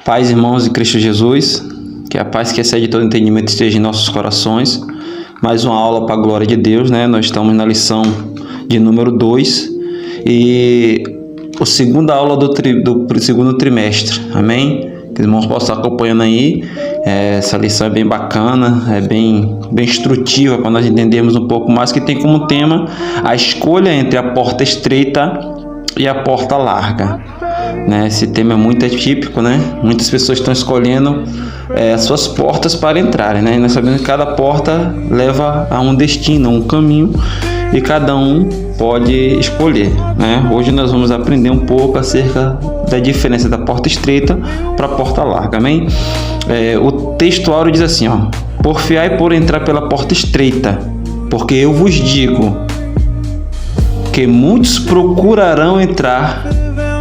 Paz, irmãos de Cristo Jesus, que a paz que excede todo entendimento esteja em nossos corações. Mais uma aula para a glória de Deus, né? Nós estamos na lição de número 2 e a segunda aula do segundo trimestre, amém? Que os irmãos possam estar acompanhando aí. Essa lição é bem bacana, é bem instrutiva para nós entendermos um pouco mais, que tem como tema a escolha entre a porta estreita e a porta larga. Esse tema é muito atípico, né? Muitas pessoas estão escolhendo as suas portas para entrarem, né? E nós sabemos que cada porta leva a um destino, a um caminho, e cada um pode escolher, né? Hoje nós vamos aprender um pouco acerca da diferença da porta estreita para a porta larga, amém? O textuário diz assim, ó: porfiai por entrar pela porta estreita, porque eu vos digo que muitos procurarão entrar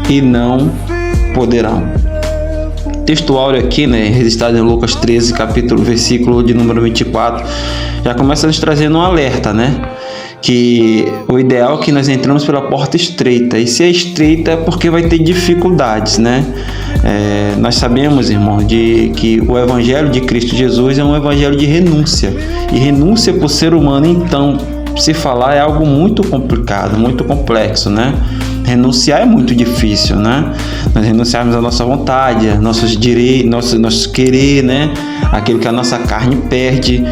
e não poderão. Textual aqui, né, registrado em Lucas 13, versículo de número 24, já começa nos trazendo um alerta, né? Que o ideal é que nós entramos pela porta estreita, e se é estreita é porque vai ter dificuldades, né? Nós sabemos, irmão, que o Evangelho de Cristo Jesus é um Evangelho de renúncia, e renúncia por ser humano, então, se falar é algo muito complicado, muito complexo, né? Renunciar é muito difícil, né? Nós renunciarmos à nossa vontade, aos nossos direitos, nosso querer, né? Aquilo que a nossa carne pede,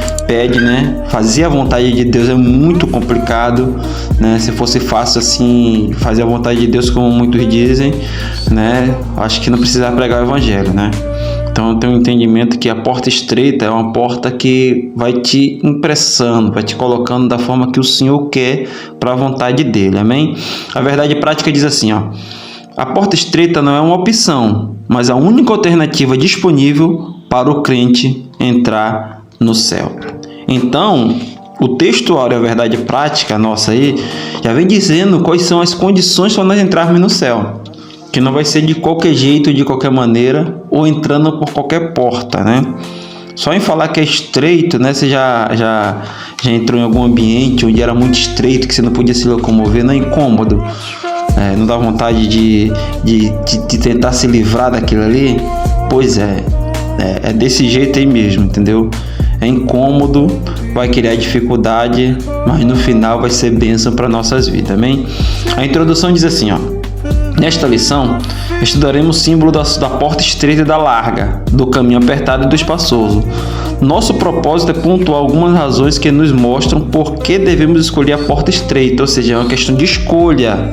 né? Fazer a vontade de Deus é muito complicado, né? Se fosse fácil assim, fazer a vontade de Deus, como muitos dizem, né? Acho que não precisava pregar o Evangelho, né? Então eu tenho um entendimento que a porta estreita é uma porta que vai te impressando, vai te colocando da forma que o Senhor quer para a vontade dele, amém? A verdade prática diz assim, ó: a porta estreita não é uma opção, mas a única alternativa disponível para o crente entrar no céu. Então, o textuário, a verdade prática nossa aí, já vem dizendo quais são as condições para nós entrarmos no céu. Que não vai ser de qualquer jeito, de qualquer maneira, ou entrando por qualquer porta, né? Só em falar que é estreito, né? Você já entrou em algum ambiente onde era muito estreito, que você não podia se locomover, não é incômodo? Não dá vontade de tentar se livrar daquilo ali? Pois é desse jeito aí mesmo, entendeu? É incômodo, vai criar dificuldade, mas no final vai ser bênção para nossas vidas, amém? A introdução diz assim, ó: nesta lição, estudaremos o símbolo da porta estreita e da larga, do caminho apertado e do espaçoso. Nosso propósito é pontuar algumas razões que nos mostram por que devemos escolher a porta estreita, ou seja, é uma questão de escolha.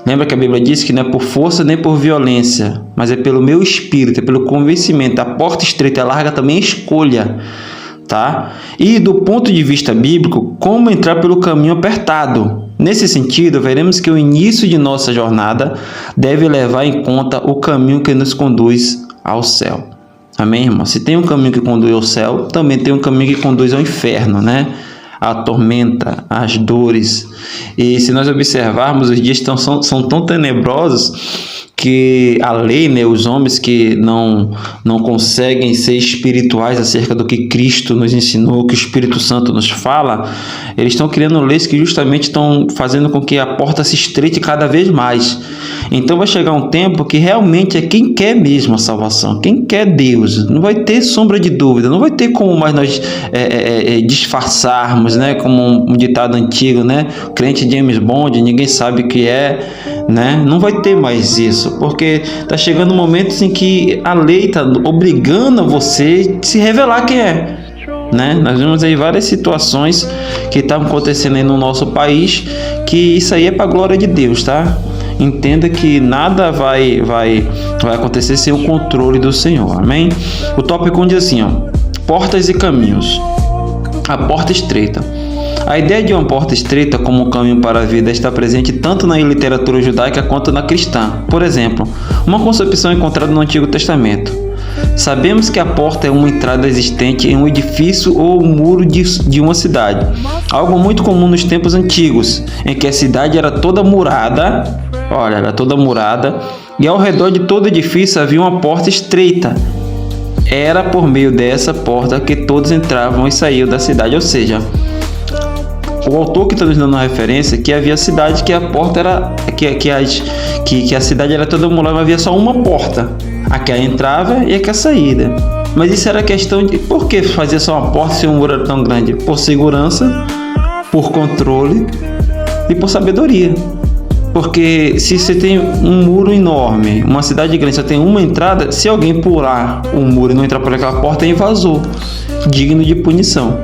Lembra que a Bíblia diz que não é por força nem por violência, mas é pelo meu espírito, é pelo convencimento. A porta estreita e larga também é escolha, tá? E do ponto de vista bíblico, como entrar pelo caminho apertado? Nesse sentido, veremos que o início de nossa jornada deve levar em conta o caminho que nos conduz ao céu. Amém, irmão? Se tem um caminho que conduz ao céu, também tem um caminho que conduz ao inferno, né? A tormenta, as dores. E se nós observarmos, os dias são tão tenebrosos que a lei, né, os homens que não conseguem ser espirituais acerca do que Cristo nos ensinou, que o Espírito Santo nos fala, eles estão criando leis que justamente estão fazendo com que a porta se estreite cada vez mais. Então vai chegar um tempo que realmente é quem quer mesmo a salvação, quem quer Deus, não vai ter sombra de dúvida, não vai ter como mais nós disfarçarmos, né, como um ditado antigo, né, crente James Bond, ninguém sabe o que é, né? Não vai ter mais isso, porque está chegando momentos em que a lei está obrigando você a se revelar quem é, né? Nós vemos aí várias situações que estão acontecendo aí no nosso país, que isso aí é para a glória de Deus, tá? Entenda que nada vai acontecer sem o controle do Senhor, amém? O tópico 1 diz assim, ó: portas e caminhos. A porta estreita. A ideia de uma porta estreita como um caminho para a vida está presente tanto na literatura judaica quanto na cristã. Por exemplo, uma concepção encontrada no Antigo Testamento. Sabemos que a porta é uma entrada existente em um edifício ou muro de uma cidade. Algo muito comum nos tempos antigos, em que a cidade era toda murada, e ao redor de todo edifício havia uma porta estreita. Era por meio dessa porta que todos entravam e saíam da cidade, ou seja, o autor que está nos dando uma referência que havia cidade que a porta era que a cidade era toda murada, mas havia só uma porta. Aqui é a entrada e aqui é a saída. Mas isso era questão de por que fazer só uma porta se o muro era tão grande? Por segurança, por controle e por sabedoria. Porque se você tem um muro enorme, uma cidade grande, só tem uma entrada, se alguém pular o muro e não entrar por aquela porta, é invasor, digno de punição.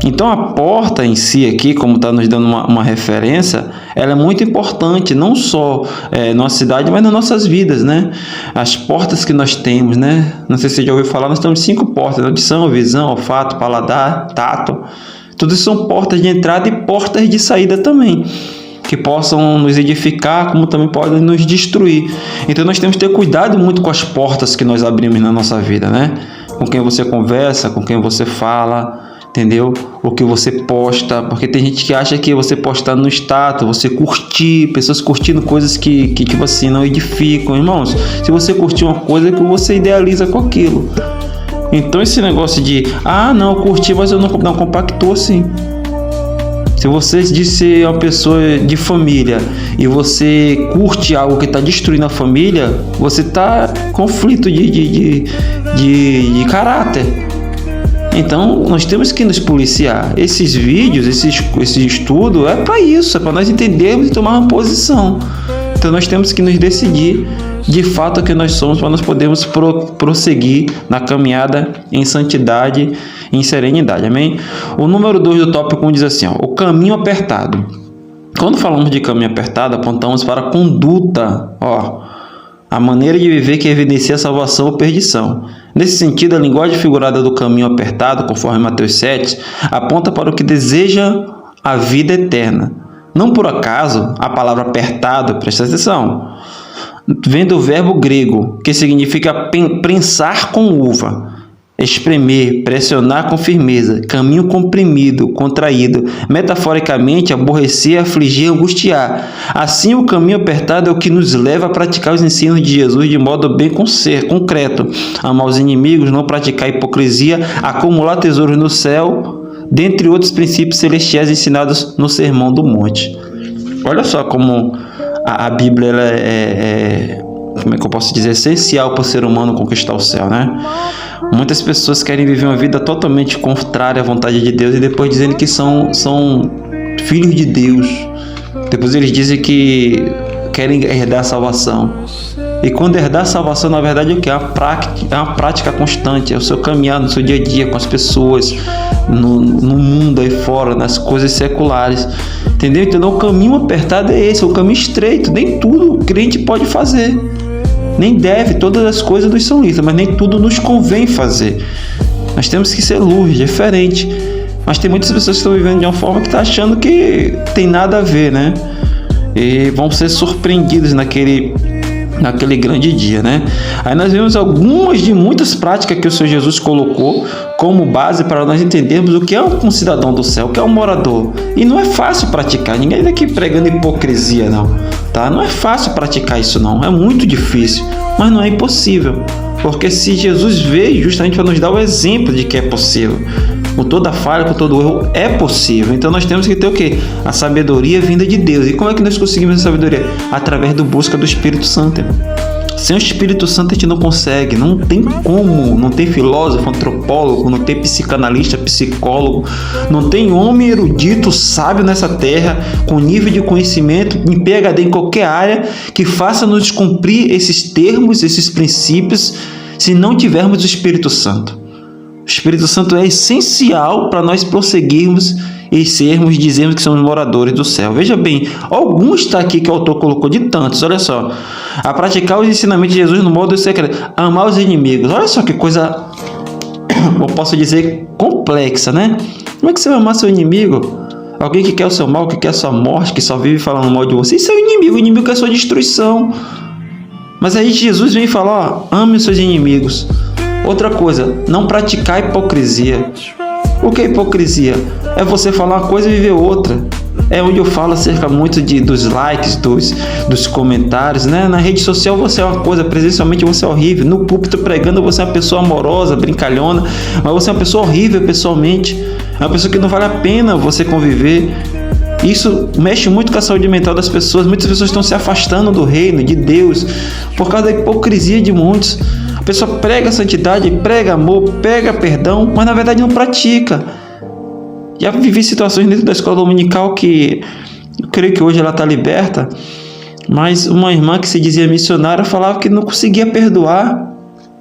Então a porta em si aqui, como está nos dando uma referência, ela é muito importante, não só na nossa cidade, mas nas nossas vidas, né? As portas que nós temos, né? Não sei se você já ouviu falar, nós temos 5 portas: audição, visão, olfato, paladar, tato. Tudo isso são portas de entrada e portas de saída também, que possam nos edificar, como também podem nos destruir. Então nós temos que ter cuidado muito com as portas que nós abrimos na nossa vida, né? Com quem você conversa, com quem você fala, entendeu? O que você posta, porque tem gente que acha que você postar no status, você curtir, pessoas curtindo coisas que tipo assim, não edificam. Irmãos, se você curtir uma coisa, é que você idealiza com aquilo. Então esse negócio de, não, eu curti, mas eu não compactou assim. Se você diz ser uma pessoa de família e você curte algo que está destruindo a família, você está em conflito de caráter. Então, nós temos que nos policiar. Esses vídeos, esse estudo é para isso, é para nós entendermos e tomar uma posição. Então, nós temos que nos decidir de fato o que nós somos, para nós podermos prosseguir na caminhada em santidade e em serenidade. Amém? O número 2 do tópico 1 diz assim, o caminho apertado. Quando falamos de caminho apertado, apontamos para a conduta, a maneira de viver que evidencia a salvação ou perdição. Nesse sentido, a linguagem figurada do caminho apertado, conforme Mateus 7, aponta para o que deseja a vida eterna. Não por acaso, a palavra apertado, presta atenção, vem do verbo grego, que significa prensar com uva, espremer, pressionar com firmeza, caminho comprimido, contraído, metaforicamente, aborrecer, afligir, angustiar. Assim, o caminho apertado é o que nos leva a praticar os ensinos de Jesus de modo bem concreto: amar os inimigos, não praticar hipocrisia, acumular tesouros no céu, dentre outros princípios celestiais ensinados no Sermão do Monte. Olha só como a Bíblia ela como é que eu posso dizer, essencial para o ser humano conquistar o céu, né? Muitas pessoas querem viver uma vida totalmente contrária à vontade de Deus e depois dizendo que são filhos de Deus. Depois eles dizem que querem herdar a salvação. E quando herdar a salvação, na verdade, o que? É uma prática constante, é o seu caminhar no seu dia a dia com as pessoas, no mundo aí fora, nas coisas seculares. Entendeu? Então o caminho apertado é esse, é o caminho estreito. Nem tudo o crente pode fazer. Nem deve, todas as coisas nos são lícitas, mas nem tudo nos convém fazer. Nós temos que ser luz, diferente. Mas tem muitas pessoas que estão vivendo de uma forma que estão achando que tem nada a ver, né? E vão ser surpreendidos naquele grande dia, né? Aí nós vemos algumas de muitas práticas que o Senhor Jesus colocou como base para nós entendermos o que é um cidadão do céu, o que é um morador. E não é fácil praticar, ninguém está aqui pregando hipocrisia, não, tá? Não é fácil praticar isso, não, é muito difícil, mas não é impossível, porque se Jesus veio justamente para nos dar o exemplo de que é possível, com toda falha, com todo erro, é possível. Então nós temos que ter o quê? A sabedoria vinda de Deus. E como é que nós conseguimos a sabedoria? Através da busca do Espírito Santo. Sem o Espírito Santo a gente não consegue, não tem como, não tem filósofo, antropólogo, não tem psicanalista, psicólogo, não tem homem erudito, sábio nessa terra, com nível de conhecimento, em PhD em qualquer área, que faça-nos cumprir esses termos, esses princípios, se não tivermos o Espírito Santo. O Espírito Santo é essencial para nós prosseguirmos e dizermos que somos moradores do céu. Veja bem, alguns está aqui que o autor colocou de tantos, olha só. A praticar os ensinamentos de Jesus no modo secreto, amar os inimigos. Olha só que coisa, eu posso dizer, complexa, né? Como é que você vai amar seu inimigo? Alguém que quer o seu mal, que quer a sua morte, que só vive falando mal de você. Isso é o inimigo quer a sua destruição. Mas aí Jesus vem falar, ame os seus inimigos. Outra coisa, não praticar hipocrisia. O que é hipocrisia? É você falar uma coisa e viver outra. É onde eu falo acerca muito dos likes, dos comentários, né? Na rede social você é uma coisa, presencialmente você é horrível. No púlpito pregando você é uma pessoa amorosa, brincalhona, mas você é uma pessoa horrível pessoalmente. É uma pessoa que não vale a pena você conviver. Isso mexe muito com a saúde mental das pessoas. Muitas pessoas estão se afastando do reino, de Deus, por causa da hipocrisia de muitos. A pessoa prega santidade, prega amor, prega perdão, mas na verdade não pratica. Já vivi situações dentro da escola dominical que eu creio que hoje ela está liberta, mas uma irmã que se dizia missionária falava que não conseguia perdoar.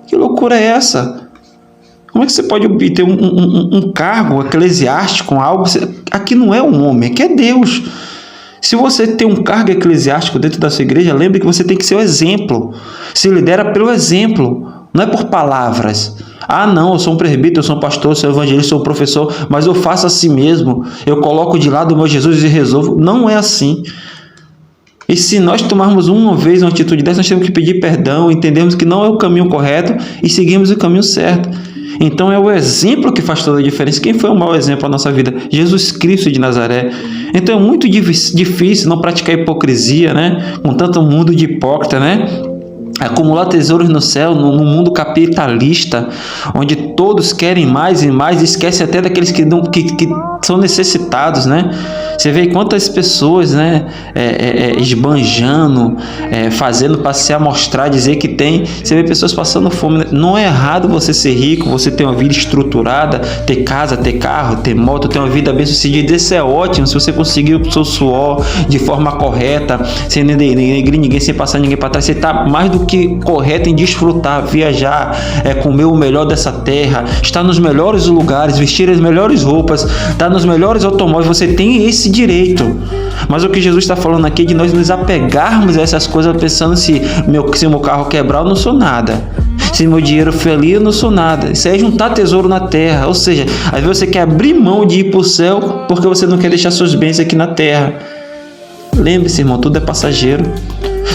Que loucura é essa? Como é que você pode obter um cargo eclesiástico, algo? Aqui não é um homem, aqui é Deus. Se você tem um cargo eclesiástico dentro da sua igreja, lembre que você tem que ser o exemplo. Se lidera pelo exemplo, não é por palavras. Ah, não, eu sou um presbítero, eu sou um pastor, eu sou evangelista, eu sou um professor, mas eu faço assim mesmo. Eu coloco de lado o meu Jesus e resolvo. Não é assim. E se nós tomarmos uma vez uma atitude dessa, nós temos que pedir perdão, entendermos que não é o caminho correto e seguimos o caminho certo. Então é o exemplo que faz toda a diferença. Quem foi o maior exemplo na nossa vida? Jesus Cristo de Nazaré. Então é muito difícil não praticar hipocrisia, né? Com tanto mundo de hipócrita, né? Acumular tesouros no céu, no mundo capitalista, onde todos querem mais e mais, e esquece até daqueles que são necessitados, né? Você vê quantas pessoas, né, esbanjando, fazendo para se amostrar, dizer que tem. Você vê pessoas passando fome, né? Não é errado você ser rico, você ter uma vida estruturada, ter casa, ter carro, ter moto, ter uma vida bem sucedida. Isso é ótimo, se você conseguir o seu suor de forma correta, sem denegrir ninguém, sem passar ninguém para trás. Você está mais do que correto em desfrutar, viajar, comer o melhor dessa terra, estar nos melhores lugares, vestir as melhores roupas, estar nos melhores automóveis. Você tem esse direito. Mas o que Jesus está falando aqui é de nós nos apegarmos a essas coisas, pensando se meu carro quebrar, eu não sou nada. Se meu dinheiro for ali, eu não sou nada. Isso é juntar tesouro na terra. Ou seja, às vezes você quer abrir mão de ir para o céu porque você não quer deixar seus bens aqui na terra. Lembre-se, irmão, tudo é passageiro.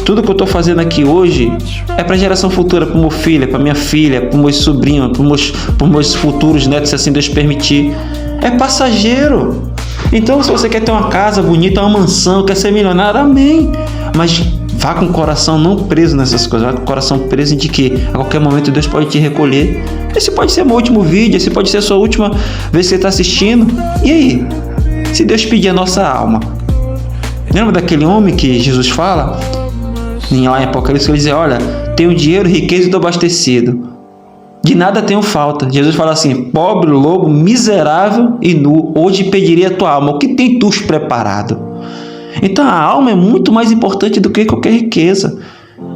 Tudo que eu estou fazendo aqui hoje é para a geração futura, para o meu filho, para minha filha, para os meus sobrinhos, para os meus futuros netos, se assim Deus permitir. É passageiro. Então, se você quer ter uma casa bonita, uma mansão, quer ser milionário, amém. Mas vá com o coração não preso nessas coisas, vá com o coração preso de que a qualquer momento Deus pode te recolher. Esse pode ser meu último vídeo, esse pode ser a sua última vez que você está assistindo. E aí? Se Deus pedir a nossa alma. Lembra daquele homem que Jesus fala? Lá em Apocalipse, ele diz: olha, tenho dinheiro, riqueza e estou abastecido. De nada tenho falta. Jesus fala assim: pobre, lobo, miserável e nu, hoje pediria a tua alma. O que tem tu preparado? Então a alma é muito mais importante do que qualquer riqueza.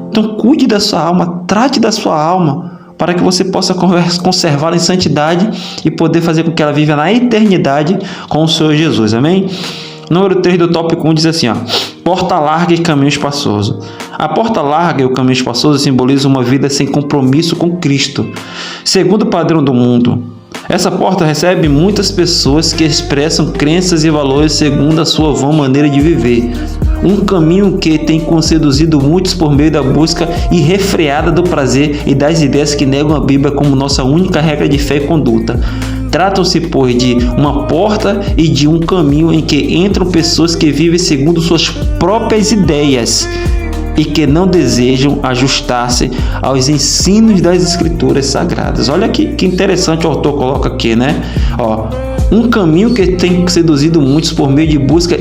Então cuide da sua alma, trate da sua alma, para que você possa conservá-la em santidade e poder fazer com que ela viva na eternidade com o Senhor Jesus. Amém? Número 3 do tópico 1 diz assim, ó: porta larga e caminho espaçoso. A porta larga e o caminho espaçoso simbolizam uma vida sem compromisso com Cristo, segundo o padrão do mundo. Essa porta recebe muitas pessoas que expressam crenças e valores segundo a sua vã maneira de viver. Um caminho que tem conduzido muitos por meio da busca irrefreada do prazer e das ideias que negam a Bíblia como nossa única regra de fé e conduta. Tratam-se, pois, de uma porta e de um caminho em que entram pessoas que vivem segundo suas próprias ideias e que não desejam ajustar-se aos ensinos das Escrituras Sagradas. Olha que interessante o autor coloca aqui, né? Ó, um caminho que tem seduzido muitos por meio de busca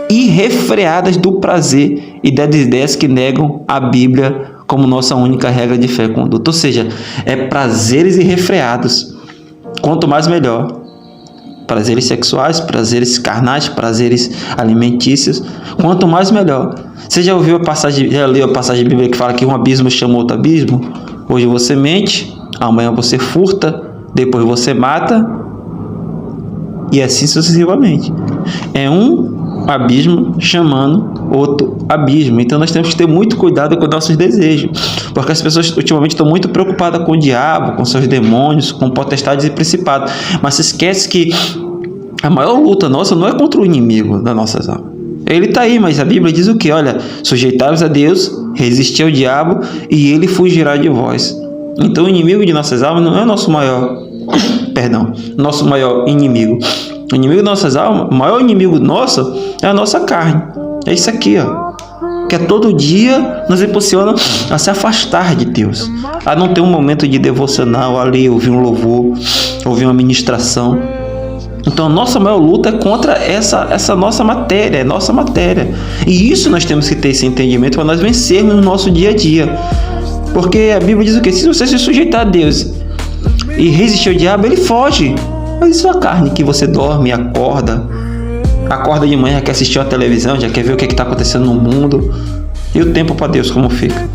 irrefreadas do prazer e das ideias que negam a Bíblia como nossa única regra de fé e conduta. Ou seja, é prazeres irrefreados. Quanto mais, melhor. Prazeres sexuais, prazeres carnais, prazeres alimentícios. Quanto mais, melhor. Você já ouviu já leu a passagem bíblica que fala que um abismo chama outro abismo? Hoje você mente, amanhã você furta, depois você mata, e assim sucessivamente. É um abismo chamando outro abismo. Então nós temos que ter muito cuidado com nossos desejos, porque as pessoas ultimamente estão muito preocupadas com o diabo, com seus demônios, com potestades e principados, mas se esquece que a maior luta nossa não é contra o inimigo das nossas almas. Ele está aí, mas a Bíblia diz o que? Olha, sujeitai-vos a Deus, resistir ao diabo e ele fugirá de vós. Então o inimigo de nossas almas não é nosso maior inimigo. O inimigo de nossas almas, o maior inimigo nosso é a nossa carne. É isso aqui, ó. Que todo dia nos impulsiona a se afastar de Deus, a não ter um momento de devocional ali, ouvir um louvor, ouvir uma ministração. Então, a nossa maior luta é contra essa nossa matéria, é nossa matéria. E isso nós temos que ter esse entendimento para nós vencermos no nosso dia a dia. Porque a Bíblia diz o quê? Se você se sujeitar a Deus e resistir ao diabo, ele foge. Mas e sua carne que você dorme, acorda de manhã, já quer assistir a televisão, já quer ver o que está acontecendo no mundo? E o tempo para Deus como fica?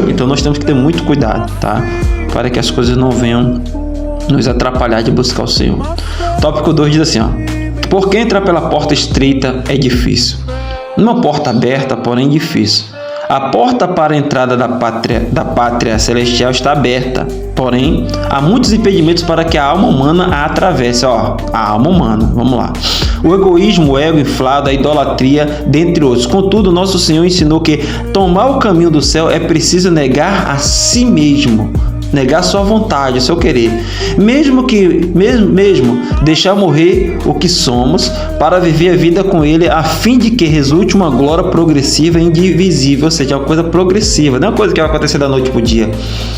Então nós temos que ter muito cuidado, tá? Para que as coisas não venham nos atrapalhar de buscar o Senhor. Tópico 2 diz assim, ó: porque entrar pela porta estreita é difícil. Uma porta aberta, porém difícil. A porta para a entrada da pátria celestial está aberta, porém há muitos impedimentos para que a alma humana a atravesse. A alma humana, vamos lá. O egoísmo, o ego inflado, a idolatria, dentre outros. Contudo, nosso Senhor ensinou que tomar o caminho do céu é preciso negar a si mesmo, negar sua vontade, seu querer, mesmo deixar morrer o que somos para viver a vida com Ele, a fim de que resulte uma glória progressiva e indivisível, ou seja, uma coisa progressiva, não é uma coisa que vai acontecer da noite para o dia.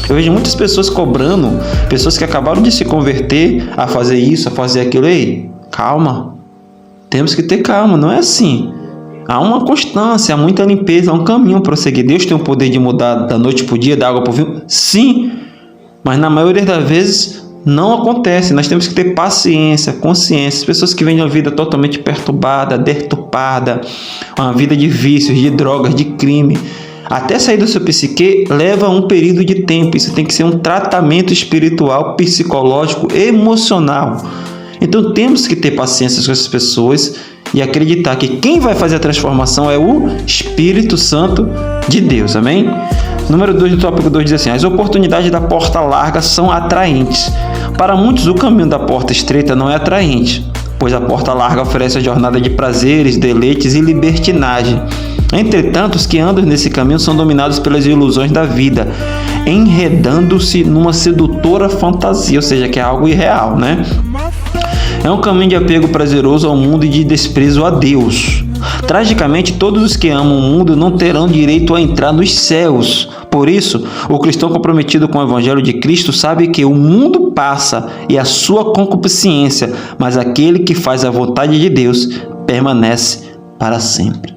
Eu vejo muitas pessoas cobrando, pessoas que acabaram de se converter, a fazer isso, a fazer aquilo. Ei, calma, temos que ter calma, não é assim. Há uma constância, há muita limpeza, há um caminho para seguir. Deus tem o poder de mudar da noite para o dia, da água para o vinho? Sim, mas na maioria das vezes não acontece. Nós temos que ter paciência, consciência. As pessoas que vêm de uma vida totalmente perturbada, deturpada, uma vida de vícios, de drogas, de crime, até sair do seu psique leva um período de tempo. Isso tem que ser um tratamento espiritual, psicológico, emocional. Então temos que ter paciência com essas pessoas e acreditar que quem vai fazer a transformação é o Espírito Santo de Deus. Amém? Número 2 do tópico 2 diz assim: as oportunidades da porta larga são atraentes. Para muitos, o caminho da porta estreita não é atraente, pois a porta larga oferece a jornada de prazeres, deleites e libertinagem. Entretanto, os que andam nesse caminho são dominados pelas ilusões da vida, enredando-se numa sedutora fantasia, ou seja, que é algo irreal, né? É um caminho de apego prazeroso ao mundo e de desprezo a Deus. Tragicamente, todos os que amam o mundo não terão direito a entrar nos céus. Por isso, o cristão comprometido com o Evangelho de Cristo sabe que o mundo passa e a sua concupiscência, mas aquele que faz a vontade de Deus permanece para sempre.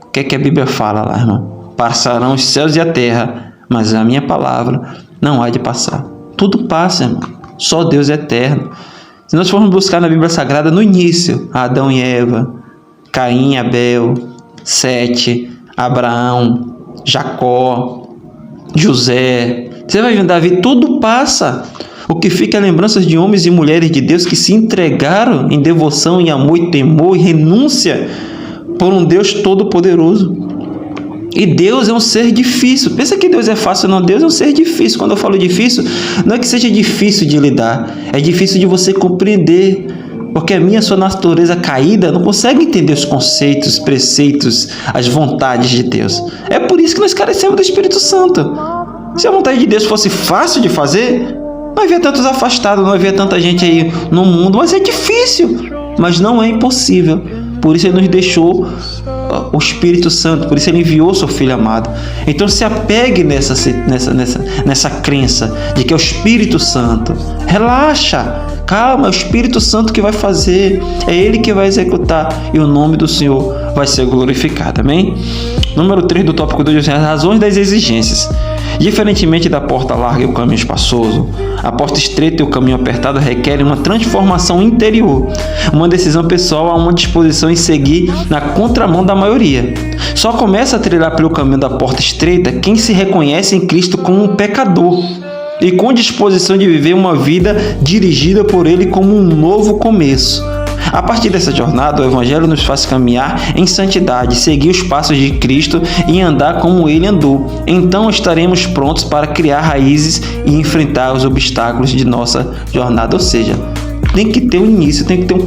O que é que a Bíblia fala lá, irmão? Passarão os céus e a terra, mas a minha palavra não há de passar. Tudo passa, irmão. Só Deus é eterno. Se nós formos buscar na Bíblia Sagrada, no início, Adão e Eva, Caim e Abel, Sete, Abraão, Jacó, José, você vai ver Davi, tudo passa. O que fica é lembranças de homens e mulheres de Deus que se entregaram em devoção, em amor e temor e renúncia por um Deus todo-poderoso. E Deus é um ser difícil. Pensa que Deus é fácil, não. Deus é um ser difícil. Quando eu falo difícil, não é que seja difícil de lidar, é difícil de você compreender, porque a minha sua natureza caída não consegue entender os conceitos, os preceitos, as vontades de Deus. É por isso que nós carecemos do Espírito Santo. Se a vontade de Deus fosse fácil de fazer, não havia tantos afastados, não havia tanta gente aí no mundo, mas é difícil, mas não é impossível. Por isso Ele nos deixou o Espírito Santo, por isso Ele enviou seu Filho amado. Então se apegue nessa crença de que é o Espírito Santo. Relaxa, calma, é o Espírito Santo que vai fazer, é Ele que vai executar e o nome do Senhor vai ser glorificado. Amém? Número 3 do tópico 2, as razões das exigências. Diferentemente da porta larga e o caminho espaçoso, a porta estreita e o caminho apertado requerem uma transformação interior, uma decisão pessoal, a uma disposição em seguir na contramão da maioria. Só começa a trilhar pelo caminho da porta estreita quem se reconhece em Cristo como um pecador e com disposição de viver uma vida dirigida por Ele como um novo começo. A partir dessa jornada, o Evangelho nos faz caminhar em santidade, seguir os passos de Cristo e andar como Ele andou. Então estaremos prontos para criar raízes e enfrentar os obstáculos de nossa jornada. Ou seja, tem que ter um início, tem que ter um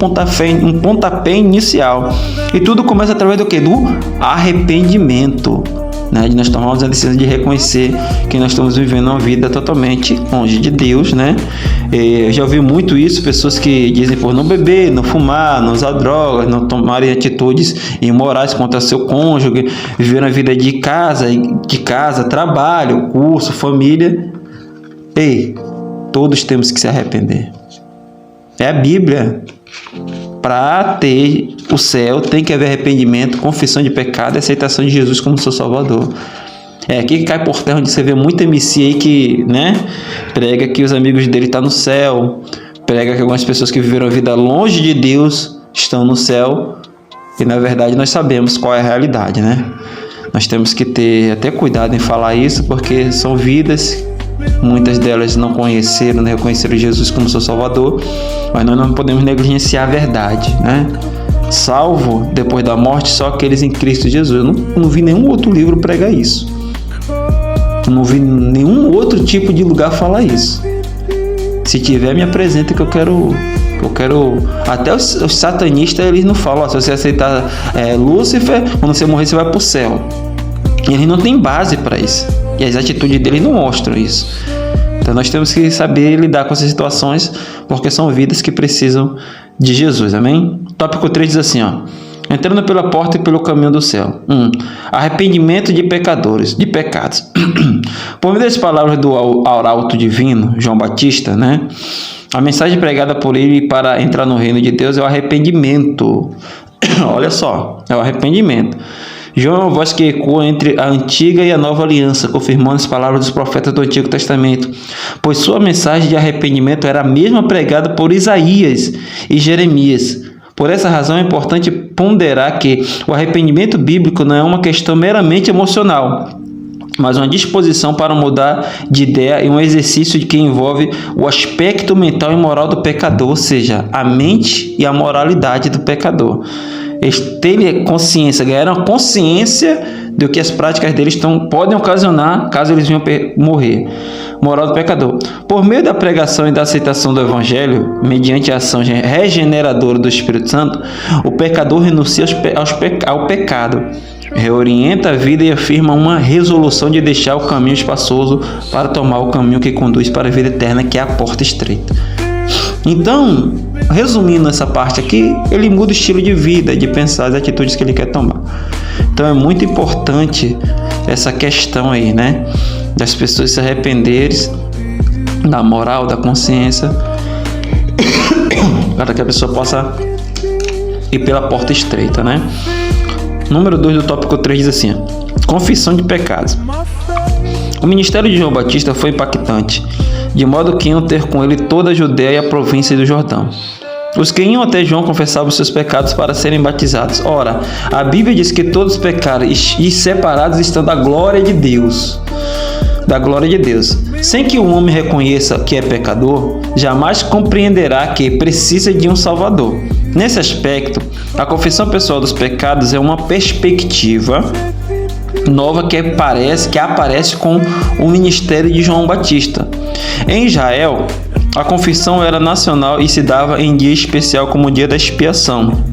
pontapé inicial. E tudo começa através do quê? Do arrependimento. De nós tomarmos a decisão de reconhecer que nós estamos vivendo uma vida totalmente longe de Deus, né? Eu já ouvi muito isso, pessoas que dizem por não beber, não fumar, não usar drogas, não tomarem atitudes imorais contra seu cônjuge, viver uma vida de casa, trabalho, curso, família. Ei, todos temos que se arrepender. É a Bíblia. Para ter o céu, tem que haver arrependimento, confissão de pecado e aceitação de Jesus como seu Salvador. É aqui que cai por terra, onde você vê muito MC aí que, né, prega que os amigos dele estão no céu, prega que algumas pessoas que viveram a vida longe de Deus estão no céu, e na verdade nós sabemos qual é a realidade, né? Nós temos que ter até cuidado em falar isso, porque são vidas, muitas delas não conheceram, não reconheceram Jesus como seu Salvador, mas nós não podemos negligenciar a verdade, né? Salvo depois da morte só aqueles em Cristo Jesus. Eu não vi nenhum outro livro pregar isso. Eu não vi nenhum outro tipo de lugar falar isso. Se tiver, me apresenta que eu quero. Até os satanistas, eles não falam, ó, se você aceitar Lúcifer, quando você morrer você vai para o céu. E eles não têm base para isso. E as atitudes deles não mostram isso. Então nós temos que saber lidar com essas situações, porque são vidas que precisam de Jesus, amém? Tópico 3 diz assim, ó: entrando pela porta e pelo caminho do céu. 1. Arrependimento de pecados. Por meio das palavras do arauto divino, João Batista, né? A mensagem pregada por ele para entrar no reino de Deus é o arrependimento. Olha só, é o arrependimento. João é uma voz que ecoa entre a antiga e a nova aliança, confirmando as palavras dos profetas do Antigo Testamento, pois sua mensagem de arrependimento era a mesma pregada por Isaías e Jeremias. Por essa razão é importante ponderar que o arrependimento bíblico não é uma questão meramente emocional, mas uma disposição para mudar de ideia e um exercício que envolve o aspecto mental e moral do pecador, ou seja, a mente e a moralidade do pecador. Eles têm consciência, ganharam consciência do que as práticas deles podem ocasionar caso eles venham morrer. Moral do pecador. Por meio da pregação e da aceitação do Evangelho, mediante a ação regeneradora do Espírito Santo, o pecador renuncia ao pecado, reorienta a vida e afirma uma resolução de deixar o caminho espaçoso para tomar o caminho que conduz para a vida eterna, que é a porta estreita. Então, resumindo essa parte aqui, ele muda o estilo de vida, de pensar, as atitudes que ele quer tomar. Então é muito importante essa questão aí, né? Das pessoas se arrependerem da moral, da consciência, para que a pessoa possa ir pela porta estreita, né? Número 2 do tópico 3 diz assim: confissão de pecados. O ministério de João Batista foi impactante, de modo que iam ter com ele toda a Judéia e a província do Jordão. Os que iam até João confessavam seus pecados para serem batizados. Ora, a Bíblia diz que todos pecaram e separados estão da glória de Deus. Da glória de Deus. Sem que o homem reconheça que é pecador, jamais compreenderá que precisa de um Salvador. Nesse aspecto, a confissão pessoal dos pecados é uma perspectiva nova que aparece com o ministério de João Batista. Em Israel, a confissão era nacional e se dava em dia especial como o dia da expiação.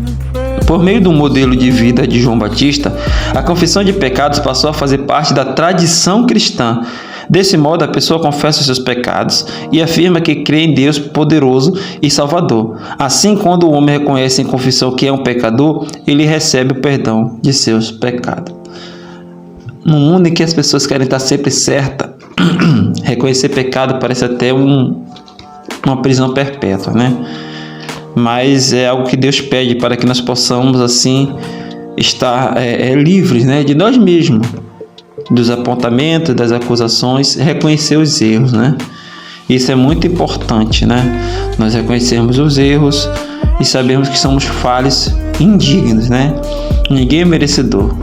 Por meio do modelo de vida de João Batista, a confissão de pecados passou a fazer parte da tradição cristã. Desse modo, a pessoa confessa os seus pecados e afirma que crê em Deus poderoso e Salvador. Assim, quando o homem reconhece em confissão que é um pecador, ele recebe o perdão de seus pecados. No mundo em que as pessoas querem estar sempre certas, reconhecer pecado parece até uma prisão perpétua, né? Mas é algo que Deus pede para que nós possamos, assim, estar livres, né, de nós mesmos, dos apontamentos, das acusações, reconhecer os erros, né? Isso é muito importante, né? Nós reconhecermos os erros e sabemos que somos falhos, indignos, né? Ninguém é merecedor.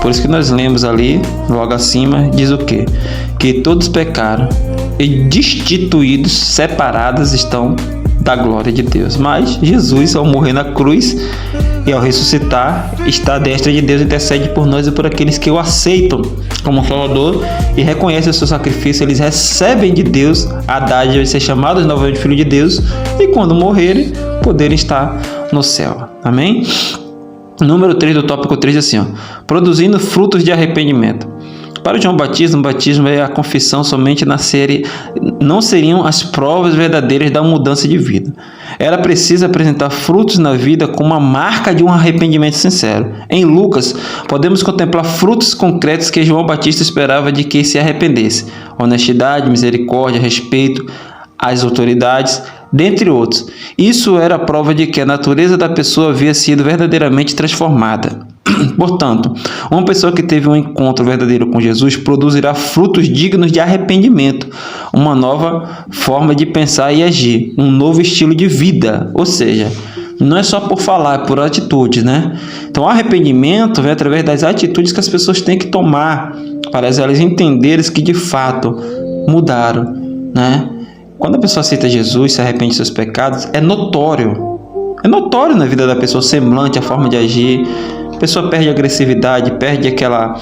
Por isso que nós lemos ali, logo acima, diz o quê? Que todos pecaram e destituídos, separados estão da glória de Deus. Mas Jesus, ao morrer na cruz e ao ressuscitar, está à destra de Deus e intercede por nós e por aqueles que o aceitam como Salvador e reconhecem o seu sacrifício. Eles recebem de Deus a dádiva de ser chamados novamente filho de Deus e quando morrerem, poderem estar no céu. Amém? Número 3 do tópico 3 é assim, ó: produzindo frutos de arrependimento. Para João Batista, o batismo é a confissão somente não seriam as provas verdadeiras da mudança de vida. Era preciso apresentar frutos na vida como a marca de um arrependimento sincero. Em Lucas, podemos contemplar frutos concretos que João Batista esperava de que se arrependesse: honestidade, misericórdia, respeito às autoridades, dentre outros. Isso era a prova de que a natureza da pessoa havia sido verdadeiramente transformada. Portanto, uma pessoa que teve um encontro verdadeiro com Jesus produzirá frutos dignos de arrependimento, uma nova forma de pensar e agir, um novo estilo de vida. Ou seja, não é só por falar, é por atitudes, né? Então, o arrependimento vem através das atitudes que as pessoas têm que tomar para elas entenderem que de fato mudaram, né? Quando a pessoa aceita Jesus, se arrepende de seus pecados, é notório. É notório na vida da pessoa o semblante, a forma de agir. A pessoa perde a agressividade, perde aquela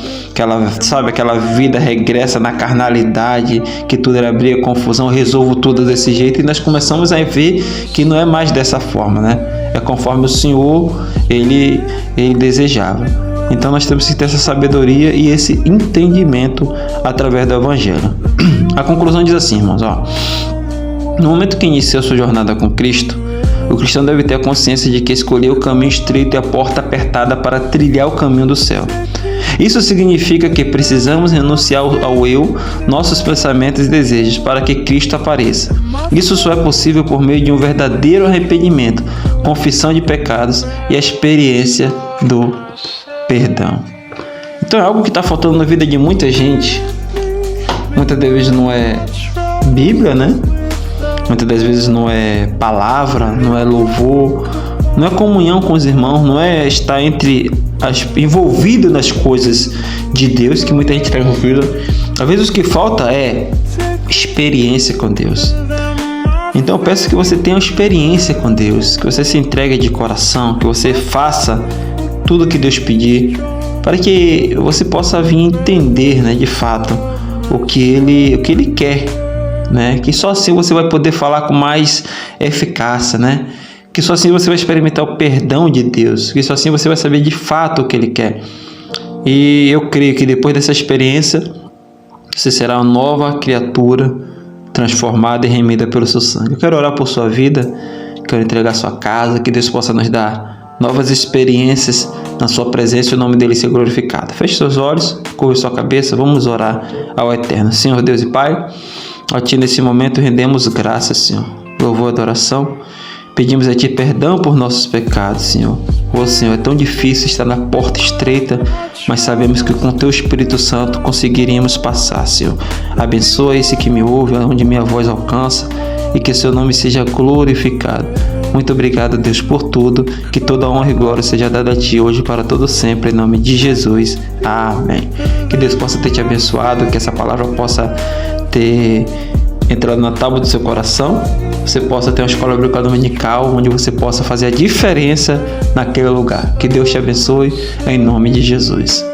vida, regressa na carnalidade, que tudo era briga, confusão, resolvo tudo desse jeito, e nós começamos a ver que não é mais dessa forma, né? É conforme o Senhor, ele desejava. Então nós temos que ter essa sabedoria e esse entendimento através do Evangelho. A conclusão diz assim, irmãos, no momento que inicia a sua jornada com Cristo, o cristão deve ter a consciência de que escolheu o caminho estreito e a porta apertada para trilhar o caminho do céu. Isso significa que precisamos renunciar ao eu, nossos pensamentos e desejos, para que Cristo apareça. Isso só é possível por meio de um verdadeiro arrependimento, confissão de pecados e a experiência do perdão. Então é algo que está faltando na vida de muita gente. Muitas das vezes não é Bíblia, né? Muitas das vezes não é palavra, não é louvor, não é comunhão com os irmãos, não é estar envolvido nas coisas de Deus, que muita gente está envolvida. Às vezes o que falta é experiência com Deus. Então eu peço que você tenha uma experiência com Deus, que você se entregue de coração, que você faça tudo o que Deus pedir, para que você possa vir entender, né, de fato o que Ele quer, né? Que só assim você vai poder falar com mais eficácia, né? Que só assim você vai experimentar o perdão de Deus, que só assim você vai saber de fato o que Ele quer. E eu creio que depois dessa experiência você será uma nova criatura, transformada e remida pelo seu sangue. Eu quero orar por sua vida, quero entregar sua casa, que Deus possa nos dar novas experiências na sua presença e o nome dele ser glorificado. Feche seus olhos, curve sua cabeça, vamos orar ao Eterno. Senhor Deus e Pai, a Ti nesse momento rendemos graças, Senhor, louvor e adoração. Pedimos a Ti perdão por nossos pecados, Senhor. Senhor, é tão difícil estar na porta estreita, mas sabemos que com Teu Espírito Santo conseguiríamos passar, Senhor. Abençoa esse que me ouve, onde minha voz alcança, e que Seu nome seja glorificado. Muito obrigado, Deus, por tudo. Que toda honra e glória seja dada a Ti hoje para todo sempre, em nome de Jesus. Amém. Que Deus possa ter te abençoado, que essa palavra possa ter entrado na tábua do seu coração, você possa ter uma escola bíblica dominical onde você possa fazer a diferença naquele lugar. Que Deus te abençoe em nome de Jesus.